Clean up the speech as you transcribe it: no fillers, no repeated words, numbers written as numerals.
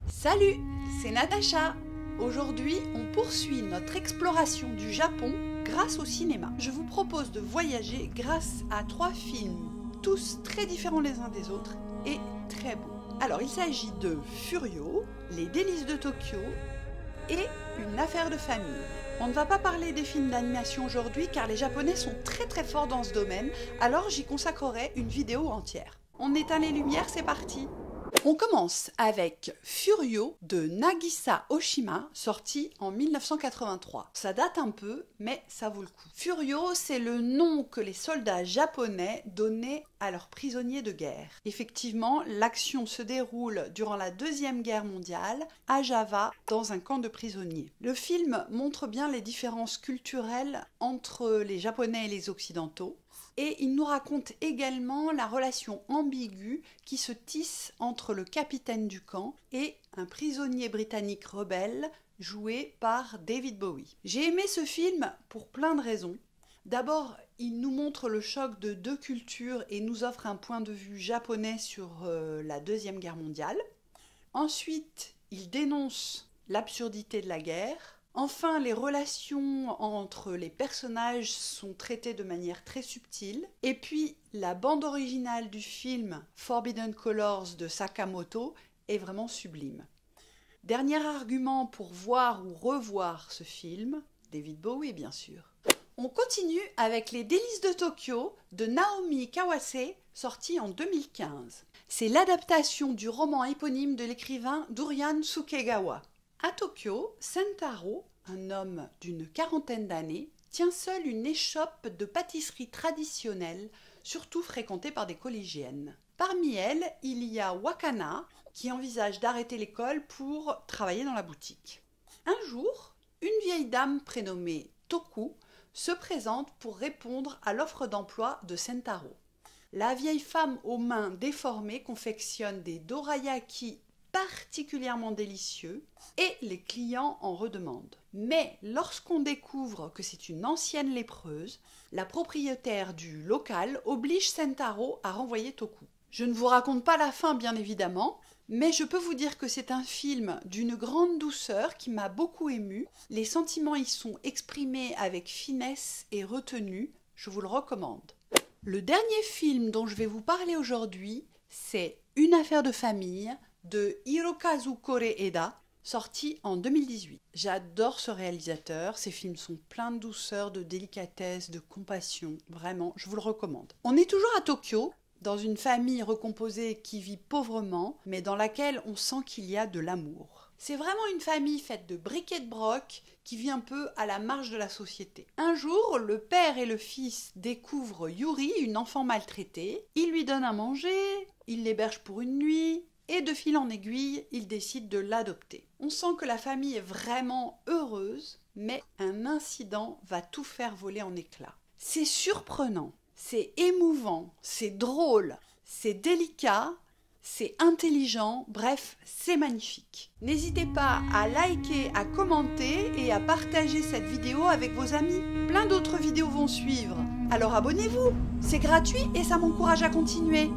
Salut, c'est Natacha. Aujourd'hui, on poursuit notre exploration du Japon grâce au cinéma. Je vous propose de voyager grâce à 3 films, tous très différents les uns des autres et très beaux. Alors, il s'agit de Furio, Les délices de Tokyo et Une affaire de famille. On ne va pas parler des films d'animation aujourd'hui car les Japonais sont très forts dans ce domaine, alors j'y consacrerai une vidéo entière. On éteint les lumières, c'est parti! On commence avec Furio de Nagisa Oshima, sorti en 1983. Ça date un peu, mais ça vaut le coup. Furio, c'est le nom que les soldats japonais donnaient à leurs prisonniers de guerre. Effectivement, l'action se déroule durant la Deuxième Guerre mondiale, à Java, dans un camp de prisonniers. Le film montre bien les différences culturelles entre les Japonais et les Occidentaux. Et il nous raconte également la relation ambiguë qui se tisse entre le capitaine du camp et un prisonnier britannique rebelle joué par David Bowie. J'ai aimé ce film pour plein de raisons. D'abord, il nous montre le choc de 2 cultures et nous offre un point de vue japonais sur la Deuxième Guerre mondiale. Ensuite, il dénonce l'absurdité de la guerre. Enfin, les relations entre les personnages sont traitées de manière très subtile. Et puis, la bande originale du film Forbidden Colors de Sakamoto est vraiment sublime. Dernier argument pour voir ou revoir ce film, David Bowie bien sûr. On continue avec Les délices de Tokyo de Naomi Kawase, sorti en 2015. C'est l'adaptation du roman éponyme de l'écrivain Durian Sukegawa. À Tokyo, Sentaro, un homme d'une 40aine d'années, tient seul une échoppe de pâtisserie traditionnelle, surtout fréquentée par des collégiennes. Parmi elles, il y a Wakana, qui envisage d'arrêter l'école pour travailler dans la boutique. Un jour, une vieille dame prénommée Toku se présente pour répondre à l'offre d'emploi de Sentaro. La vieille femme aux mains déformées confectionne des dorayaki particulièrement délicieux et les clients en redemandent. Mais lorsqu'on découvre que c'est une ancienne lépreuse, la propriétaire du local oblige Sentaro à renvoyer Toku. Je ne vous raconte pas la fin bien évidemment, mais je peux vous dire que c'est un film d'une grande douceur qui m'a beaucoup émue. Les sentiments y sont exprimés avec finesse et retenue, je vous le recommande. Le dernier film dont je vais vous parler aujourd'hui, c'est Une affaire de famille de Hirokazu Koreeda, sorti en 2018. J'adore ce réalisateur, ses films sont pleins de douceur, de délicatesse, de compassion, vraiment, je vous le recommande. On est toujours à Tokyo, dans une famille recomposée qui vit pauvrement, mais dans laquelle on sent qu'il y a de l'amour. C'est vraiment une famille faite de bric et de broc qui vit un peu à la marge de la société. Un jour, le père et le fils découvrent Yuri, une enfant maltraitée. Ils lui donnent à manger, ils l'hébergent pour une nuit, et de fil en aiguille, ils décident de l'adopter. On sent que la famille est vraiment heureuse, mais un incident va tout faire voler en éclats. C'est surprenant, c'est émouvant, c'est drôle, c'est délicat, c'est intelligent, bref, c'est magnifique. N'hésitez pas à liker, à commenter et à partager cette vidéo avec vos amis. Plein d'autres vidéos vont suivre, alors abonnez-vous, c'est gratuit et ça m'encourage à continuer.